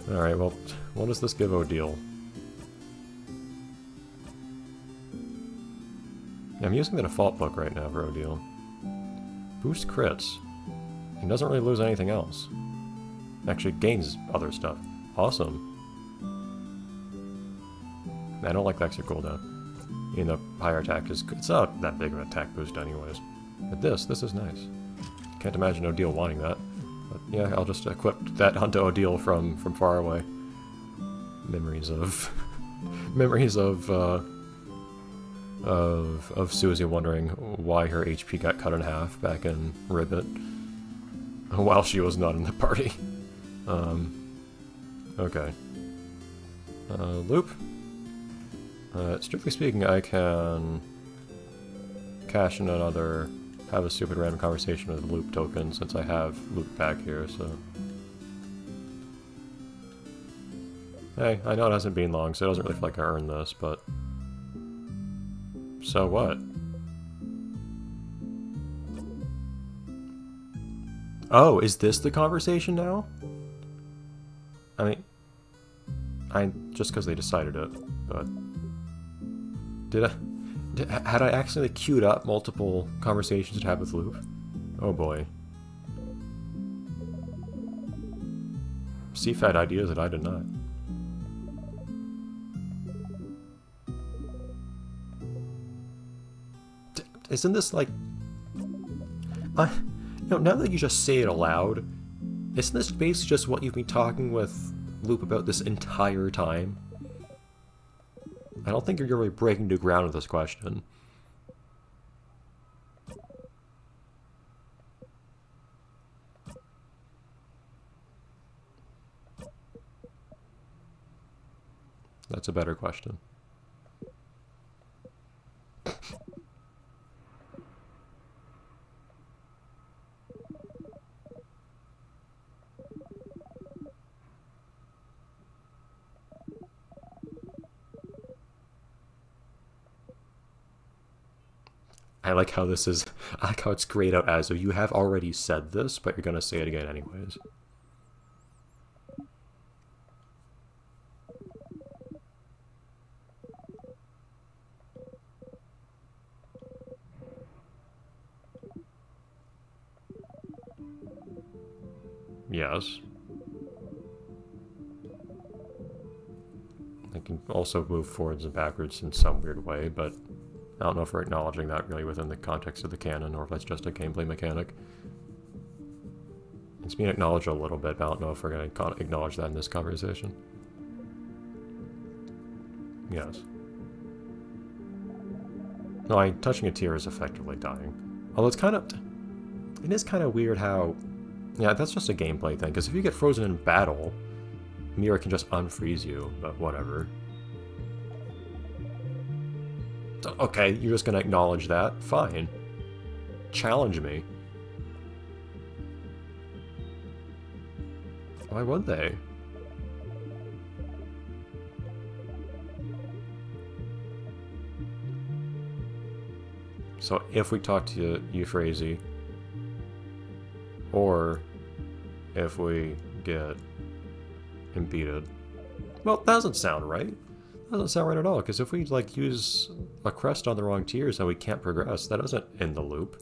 Alright, well, what does this give Odile? I'm using the default book right now for Odile. Boost crits. He doesn't really lose anything else. Actually gains other stuff. Awesome. I don't like the extra cooldown. Even though higher attack is good. It's not that big of an attack boost anyways. But this is nice. Can't imagine Odile wanting that. But yeah, I'll just equip that onto Odile from far away. Memories of... memories of Susie wondering why her HP got cut in half back in Ribbit. While she was not in the party. Okay. Loop? Strictly speaking, I can cash in another, have a stupid random conversation with the loop token since I have loop back here, so. Hey, I know it hasn't been long, so it doesn't really feel like I earned this, but. So what? Oh, is this the conversation now? I mean, just because they decided it, but. Had I accidentally queued up multiple conversations to have with Loop? Oh boy. CFAD ideas that I did not. Isn't this like... now that you just say it aloud, isn't this basically just what you've been talking with Loop about this entire time? I don't think you're really breaking new ground with this question. That's a better question. I like how this is, I like how it's grayed out as though you have already said this, but you're going to say it again anyways. Yes. I can also move forwards and backwards in some weird way, but I don't know if we're acknowledging that really within the context of the canon, or if that's just a gameplay mechanic. It's being acknowledged a little bit, but I don't know if we're going to acknowledge that in this conversation. Yes. No, touching a tear is effectively dying. Although it's kind of... It is kind of weird how... Yeah, that's just a gameplay thing, because if you get frozen in battle, Mira can just unfreeze you, but whatever. Okay, you're just gonna acknowledge that? Fine. Challenge me. Why would they? So if we talk to Euphrasia, or if we get impeded. Well, that doesn't sound right. That doesn't sound right at all, because if we, like, use a crest on the wrong tiers, then we can't progress. That doesn't end the loop.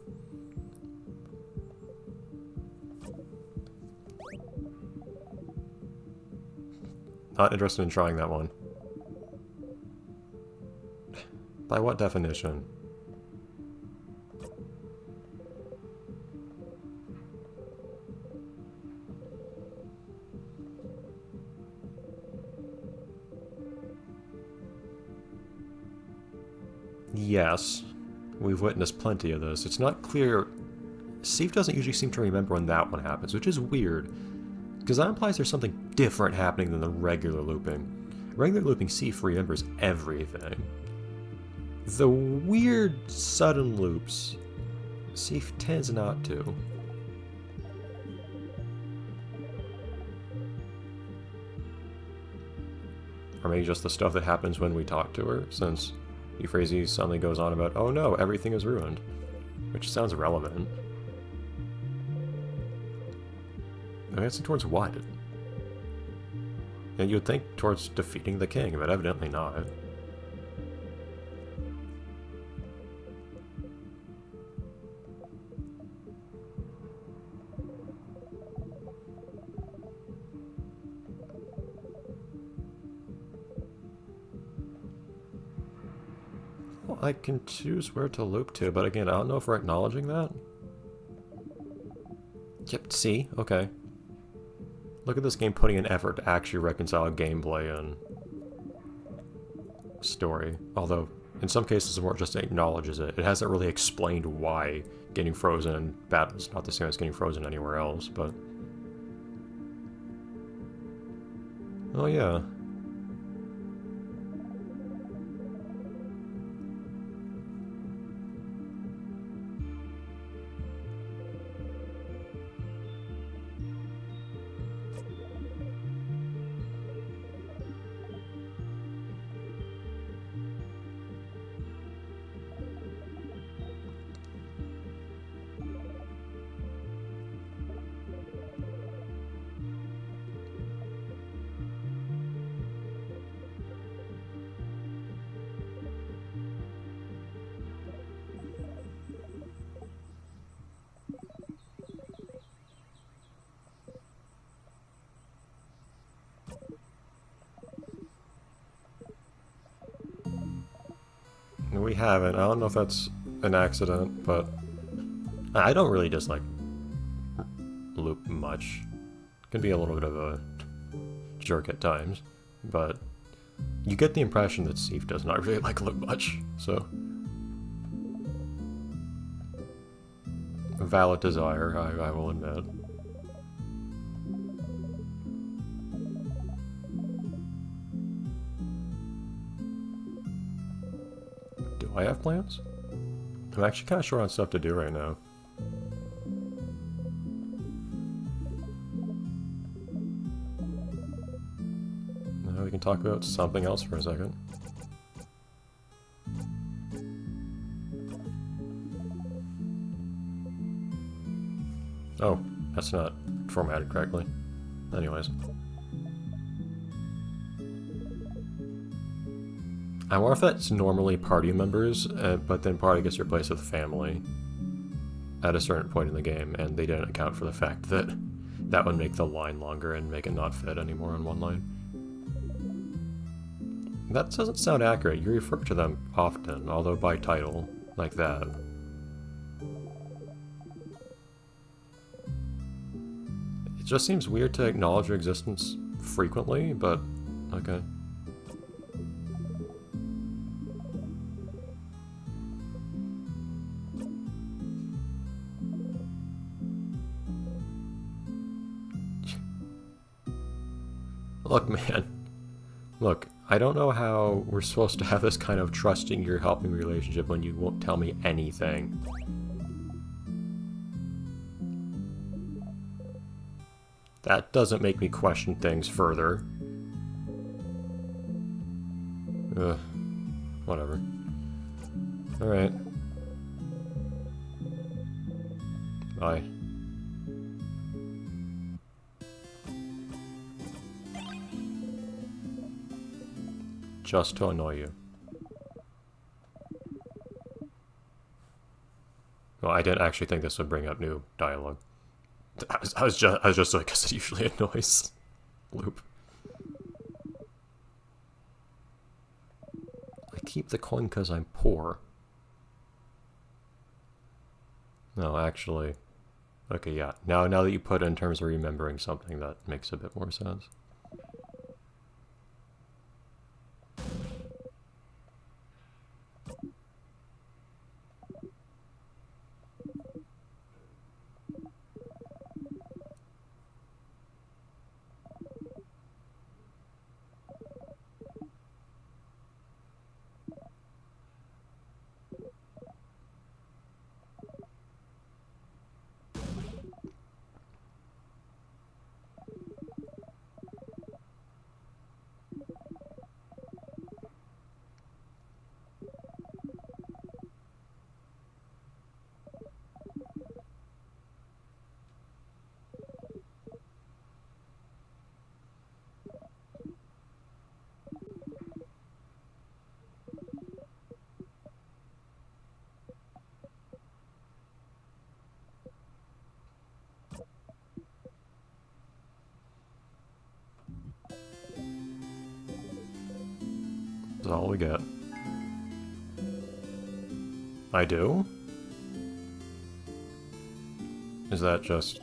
Not interested in trying that one. By what definition? Yes, we've witnessed plenty of this. It's not clear... Sif doesn't usually seem to remember when that one happens, which is weird, because that implies there's something different happening than the regular looping. Regular looping, Sif remembers everything. The weird, sudden loops, Sif tends not to. Or maybe just the stuff that happens when we talk to her, since Euphrasia suddenly goes on about, oh no, everything is ruined. Which sounds relevant. Advancing towards what? And you'd think towards defeating the king, but evidently not. Well, I can choose where to loop to, but again, I don't know if we're acknowledging that. Yep, see? Okay. Look at this game putting an effort to actually reconcile gameplay and story. Although, in some cases, the more just acknowledges it. It hasn't really explained why getting frozen in battle is not the same as getting frozen anywhere else, but... Oh yeah. we haven't. I don't know if that's an accident, but I don't really just like loop much. Can be a little bit of a jerk at times, but you get the impression that Steve does not really like loop much, so. Valid desire, I will admit. Do I have plans? I'm actually kind of short on stuff to do right now. Now we can talk about something else for a second. Oh, that's not formatted correctly. Anyways. I wonder if that's normally party members, but then party gets replaced with family at a certain point in the game, and they didn't account for the fact that that would make the line longer and make it not fit anymore on one line. That doesn't sound accurate. You refer to them often, although by title, like that. It just seems weird to acknowledge your existence frequently, but okay. Look, man. Look, I don't know how we're supposed to have this kind of trusting you're helping relationship when you won't tell me anything. That doesn't make me question things further. Ugh. Whatever. Alright. Bye. Just to annoy you. Well, I didn't actually think this would bring up new dialogue. I was just like, because it usually annoys Loop. I keep the coin because I'm poor. No, actually. Okay, yeah. Now that you put it in terms of remembering something, that makes a bit more sense. That's all we get. I do? Is that just...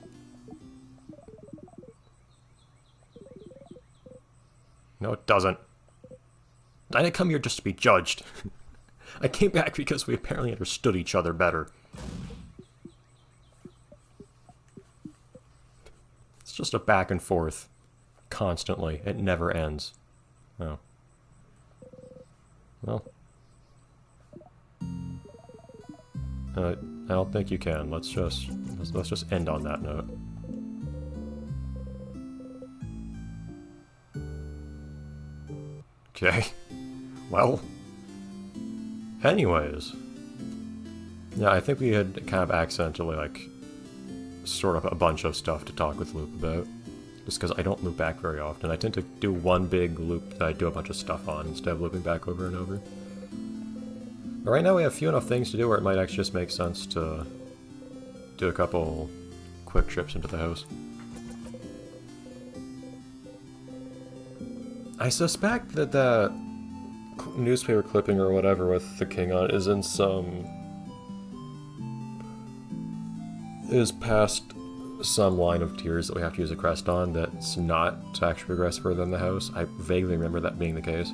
No, it doesn't. I didn't come here just to be judged. I came back because we apparently understood each other better. It's just a back and forth. Constantly. It never ends. Oh. Well. I don't think you can. Let's just end on that note. Okay. Well. Anyways. Yeah, I think we had kind of accidentally, like, sort of a bunch of stuff to talk with Loop about. Just because I don't loop back very often. I tend to do one big loop that I do a bunch of stuff on instead of looping back over and over. But right now we have few enough things to do where it might actually just make sense to do a couple quick trips into the house. I suspect that newspaper clipping or whatever with the king on it is in some... is past some line of tiers that we have to use a crest on that's not to actually progress further in the house. I vaguely remember that being the case.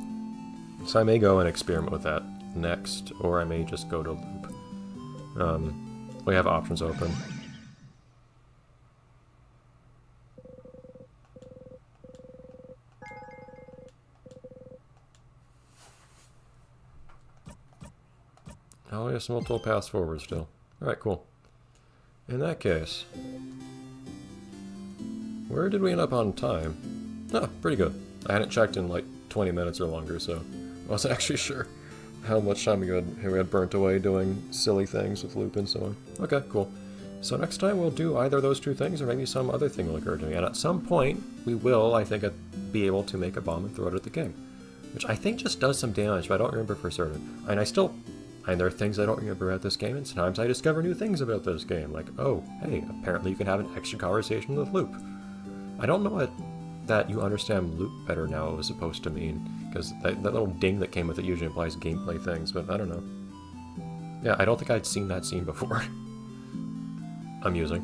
So I may go and experiment with that next, or I may just go to loop. We have options open. Oh, yes, multiple paths forward still. Alright, cool. In that case, where did we end up on time? Oh, pretty good. I hadn't checked in like 20 minutes or longer, so I wasn't actually sure how much time we had burnt away doing silly things with loop and so on. Okay, cool. So next time we'll do either of those two things, or maybe some other thing will occur to me. And at some point, we will, I think, be able to make a bomb and throw it at the king. Which I think just does some damage, but I don't remember for certain. And there are things I don't remember about this game, and sometimes I discover new things about this game. Like, oh, hey, apparently you can have an extra conversation with loop. I don't know what that you understand loop better now was supposed to mean, because that little ding that came with it usually implies gameplay things, but I don't know. Yeah, I don't think I'd seen that scene before. Amusing.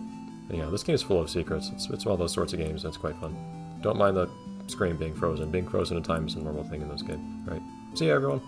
And yeah, this game is full of secrets. It's one of those sorts of games, and it's quite fun. Don't mind the screen being frozen. Being frozen in time is a normal thing in this game. Alright, see ya everyone!